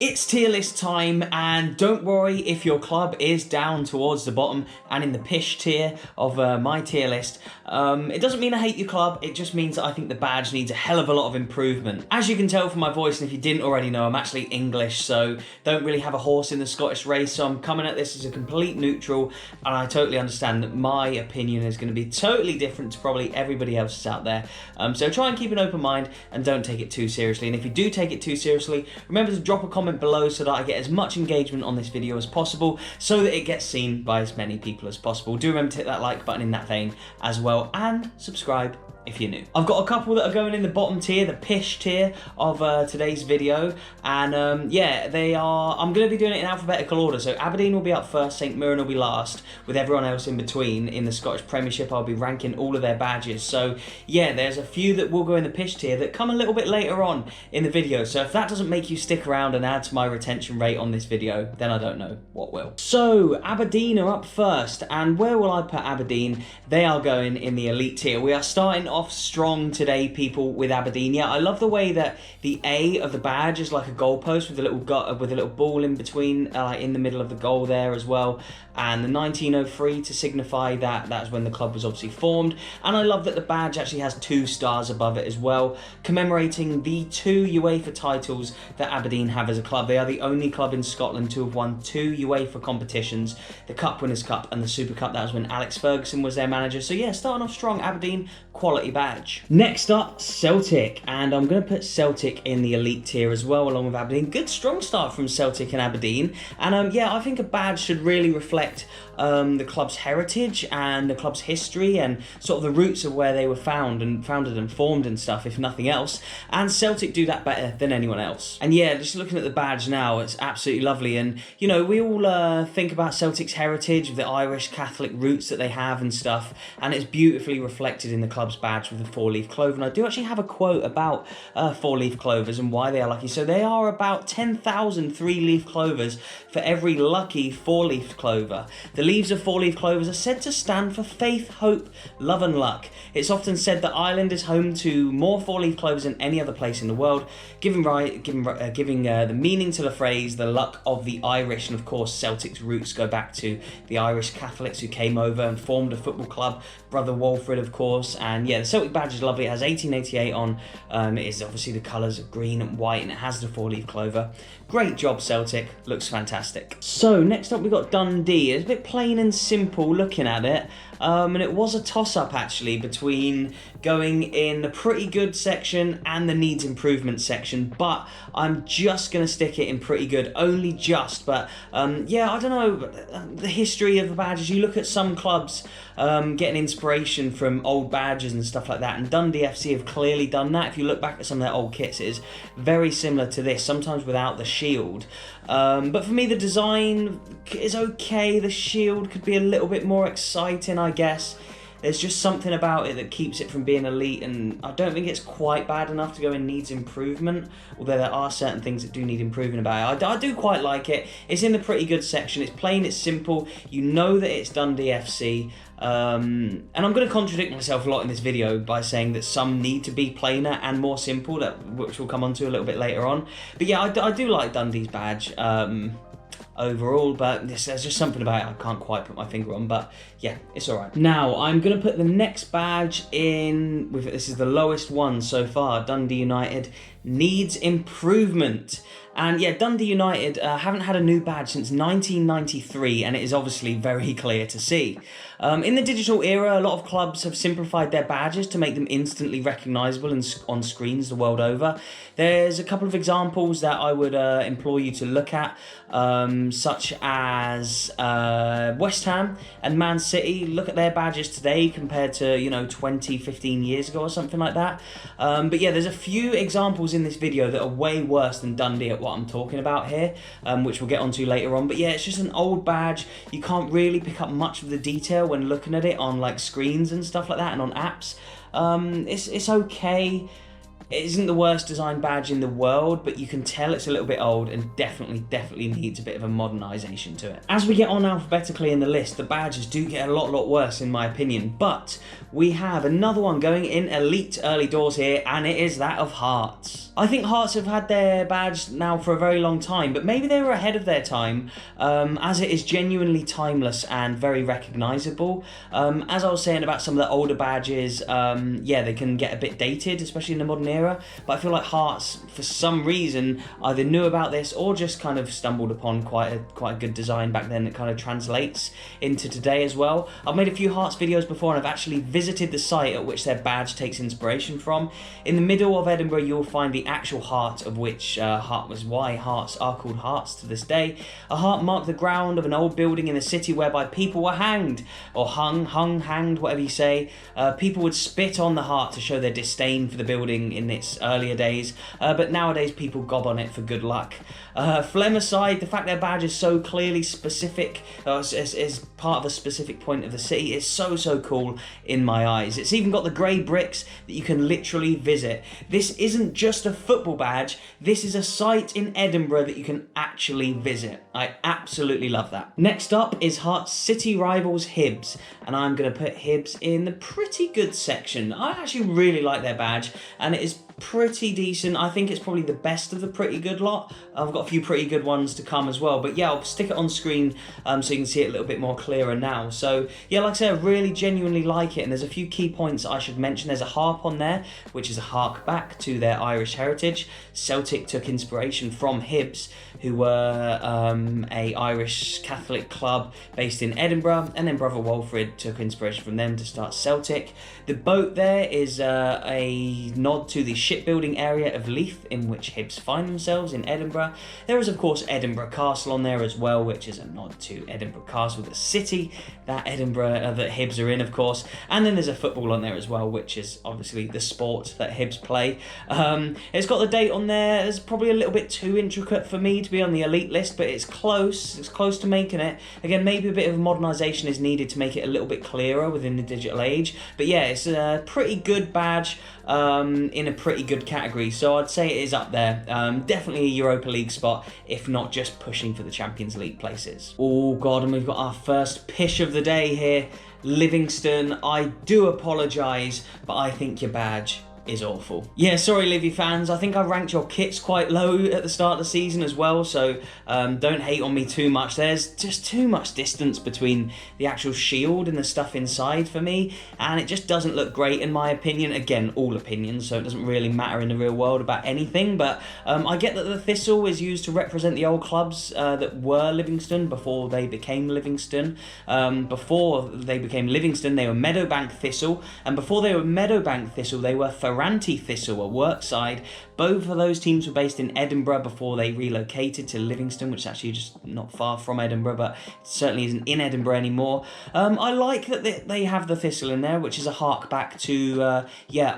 It's tier list time, and don't worry if your club is down towards the bottom and in the pish tier of my tier list. It doesn't mean I hate your club, it just means that I think the badge needs a hell of a lot of improvement. As you can tell from my voice, and if you didn't already know, I'm actually English, so don't really have a horse in the Scottish race, so I'm coming at this as a complete neutral, and I totally understand that my opinion is going to be totally different to probably everybody else's out there. So try and keep an open mind and don't take it too seriously, and if you do take it too seriously, remember to drop a comment below so that I get as much engagement on this video as possible, so that it gets seen by as many people as possible. Do remember to hit that like button in that vein as well, and subscribe if you're new. I've got a couple that are going in the bottom tier, the pish tier of today's video, and yeah, they are, I'm going to be doing it in alphabetical order, so Aberdeen will be up first, St Mirren will be last, with everyone else in between. In the Scottish Premiership, I'll be ranking all of their badges, so yeah, there's a few that will go in the pish tier that come a little bit later on in the video, so if that doesn't make you stick around and add to my retention rate on this video, then I don't know what will. So, Aberdeen are up first, and where will I put Aberdeen? They are going in the elite tier. We are starting off strong today, people, with Aberdeen. Yeah, I love the way that the A of the badge is like a goalpost with a little ball in between, like in the middle of the goal there as well, and the 1903 to signify that that's when the club was obviously formed. And I love that the badge actually has 2 stars above it as well, commemorating the 2 UEFA titles that Aberdeen have as a club. They are the only club in Scotland to have won 2 UEFA competitions, the Cup Winners' Cup and the Super Cup. That was when Alex Ferguson was their manager. So yeah, starting off strong, Aberdeen, quality badge. Next up, Celtic, and I'm going to put Celtic in the elite tier as well, along with Aberdeen. Good strong start from Celtic and Aberdeen, and yeah, I think a badge should really reflect the club's heritage and the club's history and sort of the roots of where they were founded and formed and stuff, if nothing else, and Celtic do that better than anyone else. And yeah, just looking at the badge now, it's absolutely lovely, and you know, we all think about Celtic's heritage, the Irish Catholic roots that they have and stuff, and it's beautifully reflected in the club's badge with the 4-leaf clover. And I do actually have a quote about 4-leaf clovers and why they are lucky. So they are about 10,000 3-leaf clovers for every lucky 4-leaf clover. The leaves of 4-leaf clovers are said to stand for faith, hope, love and luck. It's often said that Ireland is home to more 4-leaf clovers than any other place in the world, giving the meaning to the phrase, the luck of the Irish. And of course, Celtic's roots go back to the Irish Catholics who came over and formed a football club, Brother Walfrid, of course. And yeah, the Celtic badge is lovely. It has 1888 on. It is obviously the colours of green and white, and it has the 4-leaf clover. Great job, Celtic. Looks fantastic. So next up, we've got Dundee. It's a bit plain and simple looking at it. And it was a toss-up actually between going in the pretty good section and the needs improvement section, but I'm just going to stick it in pretty good, only just. But yeah, I don't know, the history of the badges, you look at some clubs getting inspiration from old badges and stuff like that, and Dundee FC have clearly done that. If you look back at some of their old kits, it is very similar to this, sometimes without the shield. But for me, the design is okay. The shield could be a little bit more exciting, I guess. There's just something about it that keeps it from being elite, and I don't think it's quite bad enough to go in needs improvement, although there are certain things that do need improving about it. I do quite like it. It's in the pretty good section. It's plain, it's simple. You know that it's Dundee FC. And I'm going to contradict myself a lot in this video by saying that some need to be plainer and more simple, which we'll come on to a little bit later on. But yeah, I do like Dundee's badge overall, but there's just something about it I can't quite put my finger on, but yeah, it's alright. Now, I'm going to put the next badge in, this is the lowest one so far, Dundee United needs improvement. And yeah, Dundee United haven't had a new badge since 1993, and it is obviously very clear to see. In the digital era, a lot of clubs have simplified their badges to make them instantly recognisable on screens the world over. There's a couple of examples that I would implore you to look at, such as West Ham and Man City. Look at their badges today compared to, you know, 20, 15 years ago or something like that. But yeah, there's a few examples in this video that are way worse than Dundee at what I'm talking about here, which we'll get onto later on. But yeah, it's just an old badge. You can't really pick up much of the detail when looking at it on like screens and stuff like that, and on apps. It's okay. It isn't the worst designed badge in the world, but you can tell it's a little bit old and definitely needs a bit of a modernisation to it. As we get on alphabetically in the list, the badges do get a lot worse in my opinion, but we have another one going in elite early doors here, and it is that of Hearts. I think Hearts have had their badge now for a very long time, but maybe they were ahead of their time, as it is genuinely timeless and very recognisable. As I was saying about some of the older badges, yeah, they can get a bit dated, especially in the modern era, but I feel like Hearts, for some reason, either knew about this or just kind of stumbled upon quite a good design back then that kind of translates into today as well. I've made a few Hearts videos before, and I've actually visited the site at which their badge takes inspiration from. In the middle of Edinburgh, you'll find the actual heart, of which heart was why Hearts are called Hearts to this day. A heart marked the ground of an old building in the city whereby people were hanged, or hanged, whatever you say. People would spit on the heart to show their disdain for the building in its earlier days, but nowadays people gob on it for good luck. Phlegm aside, the fact their badge is so clearly specific, is part of a specific point of the city, is so cool in my eyes. It's even got the grey bricks that you can literally visit. This isn't just a football badge, this is a site in Edinburgh that you can actually visit. I absolutely love that. Next up is Hearts' city rivals Hibs, and I'm going to put Hibs in the pretty good section. I actually really like their badge, and it is pretty decent. I think it's probably the best of the pretty good lot. I've got a few pretty good ones to come as well, but yeah, I'll stick it on screen so you can see it a little bit more clearer now. So yeah, like I say, I really genuinely like it, and there's a few key points I should mention. There's a harp on there, which is a hark back to their Irish heritage. Celtic took inspiration from Hibs, who were a Irish Catholic club based in Edinburgh, and then Brother Walfrid took inspiration from them to start Celtic. The boat there is a nod to the shipbuilding area of Leith, in which Hibs find themselves in Edinburgh. There is of course Edinburgh Castle on there as well, which is a nod to Edinburgh Castle, the city that that Hibs are in, of course. And then there's a football on there as well, which is obviously the sport that Hibs play. It's got the date on there. It's probably a little bit too intricate for me to be on the elite list, but it's close. It's close to making it. Again, maybe a bit of modernisation is needed to make it a little bit clearer within the digital age. But yeah, it's a pretty good badge in a pretty good category, so I'd say it is up there. Definitely a Europa League spot, if not just pushing for the Champions League places. Oh god, and we've got our first pish of the day here. Livingston, I do apologise, but I think your badge is awful. Yeah, sorry Livy fans, I think I ranked your kits quite low at the start of the season as well, so don't hate on me too much. There's just too much distance between the actual shield and the stuff inside for me, and it just doesn't look great in my opinion. Again, all opinions, so it doesn't really matter in the real world about anything, but I get that the thistle is used to represent the old clubs that were Livingston before they became Livingston. Before they became Livingston, they were Meadowbank Thistle, and before they were Meadowbank Thistle, they were Ferranti Thistle, a work side. Both of those teams were based in Edinburgh before they relocated to Livingston, which is actually just not far from Edinburgh, but it certainly isn't in Edinburgh anymore. I like that they have the Thistle in there, which is a hark back to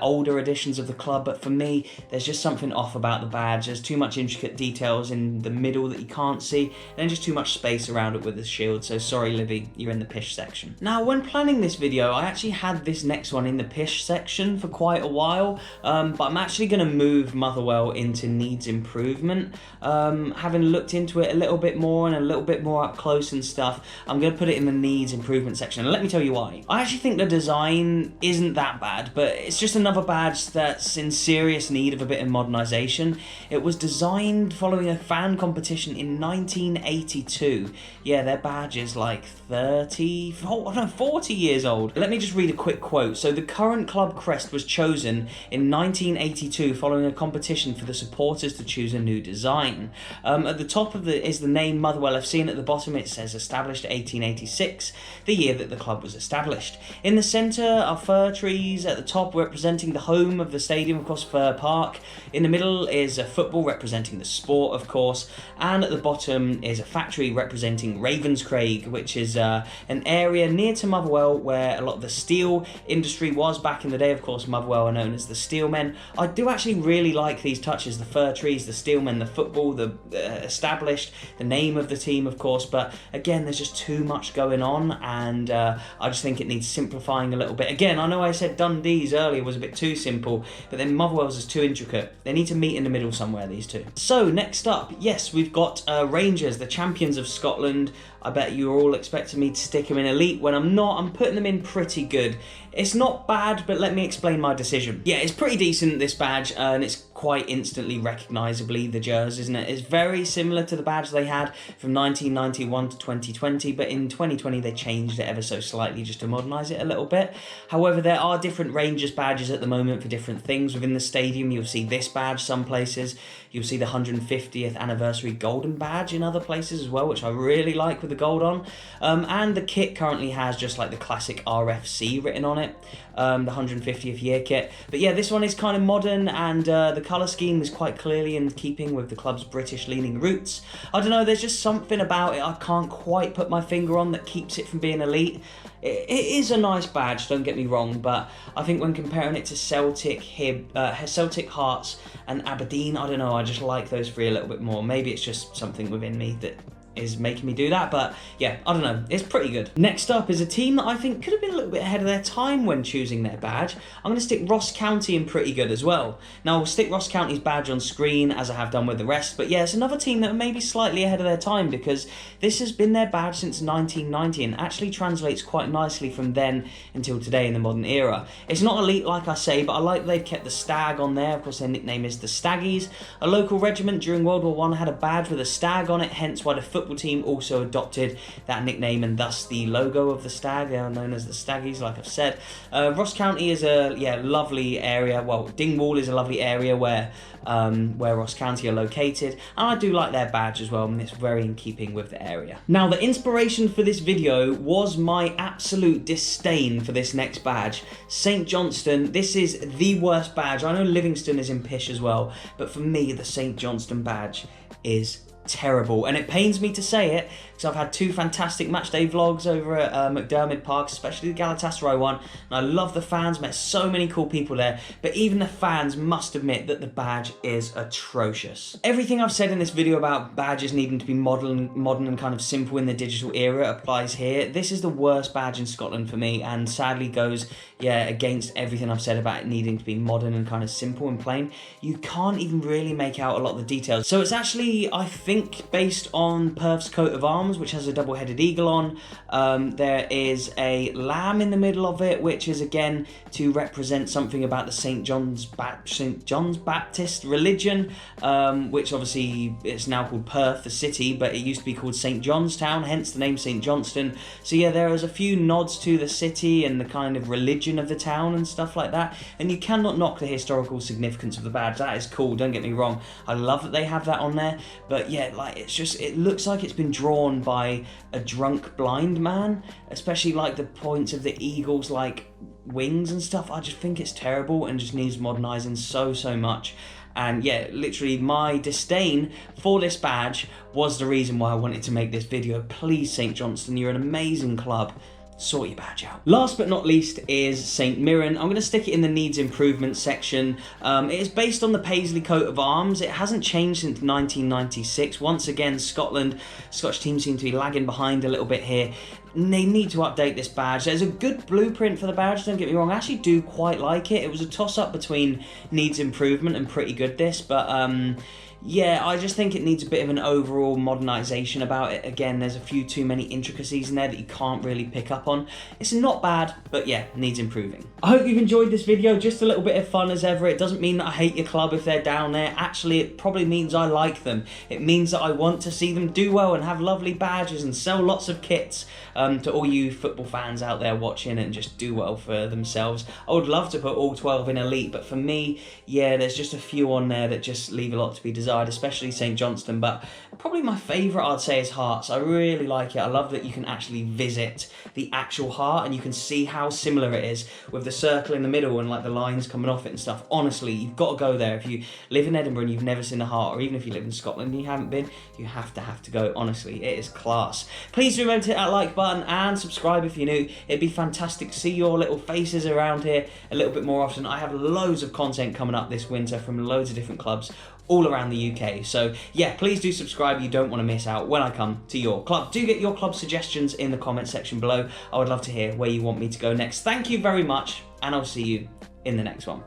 older editions of the club, but for me, there's just something off about the badge. There's too much intricate details in the middle that you can't see, and just too much space around it with the shield, so sorry Livy, you're in the pish section. Now, when planning this video, I actually had this next one in the pish section for quite a while, but I'm actually going to move Motherwell into needs improvement. Having looked into it a little bit more and a little bit more up close and stuff, I'm going to put it in the needs improvement section, and let me tell you why. I actually think the design isn't that bad, but it's just another badge that's in serious need of a bit of modernisation. It was designed following a fan competition in 1982. Yeah, their badge is like 40 years old. Let me just read a quick quote. So the current club crest was chosen in 1982 following a competition for the supporters to choose a new design. At the top of is the name Motherwell FC, and at the bottom it says established 1886, the year that the club was established. In the centre are fir trees, at the top representing the home of the stadium, of course, Fir Park. In the middle is a football representing the sport, of course, and at the bottom is a factory representing Ravenscraig, which is an area near to Motherwell where a lot of the steel industry was back in the day. Of course, Motherwell are known as elements, the steelmen. I do actually really like these touches, the fir trees, the steelmen, the football, the established, the name of the team, of course, but again, there's just too much going on, and I just think it needs simplifying a little bit. Again, I know I said Dundee's earlier was a bit too simple, but then Motherwell's is too intricate. They need to meet in the middle somewhere, these two. So next up, yes, we've got Rangers, the champions of Scotland. I bet you're all expecting me to stick them in elite. When I'm not, I'm putting them in pretty good. It's not bad, but let me explain my decision. Yeah, it's pretty decent, this badge, and it's quite instantly recognisably the jersey, isn't it? It's very similar to the badge they had from 1991 to 2020, but in 2020 they changed it ever so slightly just to modernise it a little bit. However, there are different Rangers badges at the moment for different things within the stadium. You'll see this badge some places. You'll see the 150th anniversary golden badge in other places as well, which I really like with the gold on. And the kit currently has just like the classic RFC written on it, the 150th year kit. But yeah, this one is kind of modern, and the colour scheme is quite clearly in keeping with the club's British leaning roots. I don't know, there's just something about it I can't quite put my finger on that keeps it from being elite. It is a nice badge, don't get me wrong, but I think when comparing it to Celtic, Celtic, Hearts and Aberdeen, I don't know, I just like those three a little bit more. Maybe it's just something within me that is making me do that, but yeah, I don't know, it's pretty good. Next up is a team that I think could have been a little bit ahead of their time when choosing their badge. I'm going to stick Ross County in pretty good as well. Now, I'll stick Ross County's badge on screen as I have done with the rest, but yeah, it's another team that may be slightly ahead of their time because this has been their badge since 1990 and actually translates quite nicely from then until today in the modern era. It's not elite like I say, but I like that they've kept the stag on there. Of course, their nickname is the Staggies. A local regiment during World War I had a badge with a stag on it, hence why the football team also adopted that nickname and thus the logo of the stag. They are known as the Staggies, like I've said. Ross County is a lovely area. Well, Dingwall is a lovely area where Ross County are located, and I do like their badge as well, and it's very in keeping with the area. Now, the inspiration for this video was my absolute disdain for this next badge, St Johnston. This is the worst badge. I know Livingston is in pish as well, but for me, the St Johnston badge is terrible, and it pains me to say it because I've had two fantastic matchday vlogs over at McDermott Park, especially the Galatasaray one, and I love the fans, met so many cool people there, but even the fans must admit that the badge is atrocious. Everything I've said in this video about badges needing to be modern and kind of simple in the digital era applies here. This is the worst badge in Scotland for me, and sadly goes against everything I've said about it needing to be modern and kind of simple and plain. You can't even really make out a lot of the details. So it's actually, I think, based on Perth's coat of arms, which has a double-headed eagle on. There is a lamb in the middle of it, which is again to represent something about the St. John's Baptist religion, which obviously it's now called Perth, the city, but it used to be called St. Johnstown, hence the name St. Johnston. So yeah, there is a few nods to the city and the kind of religion of the town and stuff like that, and you cannot knock the historical significance of the badge. That is cool, don't get me wrong. I love that they have that on there, but yeah, like it looks like it's been drawn by a drunk blind man, especially like the points of the eagle's like wings and stuff. I just think it's terrible and just needs modernising so much. And yeah, literally my disdain for this badge was the reason why I wanted to make this video. Please, St Johnston, you're an amazing club. Sort your badge out. Last but not least is St Mirren. I'm going to stick it in the needs improvement section. It is based on the Paisley coat of arms. It hasn't changed since 1996. Once again, Scottish teams seem to be lagging behind a little bit here. They need to update this badge. There's a good blueprint for the badge, don't get me wrong. I actually do quite like it. It was a toss-up between needs improvement and pretty good this, but yeah, I just think it needs a bit of an overall modernisation about it. Again, there's a few too many intricacies in there that you can't really pick up on. It's not bad, but yeah, needs improving. I hope you've enjoyed this video. Just a little bit of fun as ever. It doesn't mean that I hate your club if they're down there. Actually, it probably means I like them. It means that I want to see them do well and have lovely badges and sell lots of kits to all you football fans out there watching and just do well for themselves. I would love to put all 12 in elite, but for me, yeah, there's just a few on there that just leave a lot to be desired. reside, especially St Johnston, but probably my favourite I'd say is Hearts. I really like it. I love that you can actually visit the actual Heart and you can see how similar it is with the circle in the middle and like the lines coming off it and stuff. Honestly, you've got to go there. If you live in Edinburgh and you've never seen the Heart, or even if you live in Scotland and you haven't been, you have to go. Honestly, it is class. Please do remember to hit that like button and subscribe if you're new. It'd be fantastic to see your little faces around here a little bit more often. I have loads of content coming up this winter from loads of different clubs all around the UK. So yeah, please do subscribe. You don't want to miss out when I come to your club. Do get your club suggestions in the comment section below. I would love to hear where you want me to go next. Thank you very much, and I'll see you in the next one.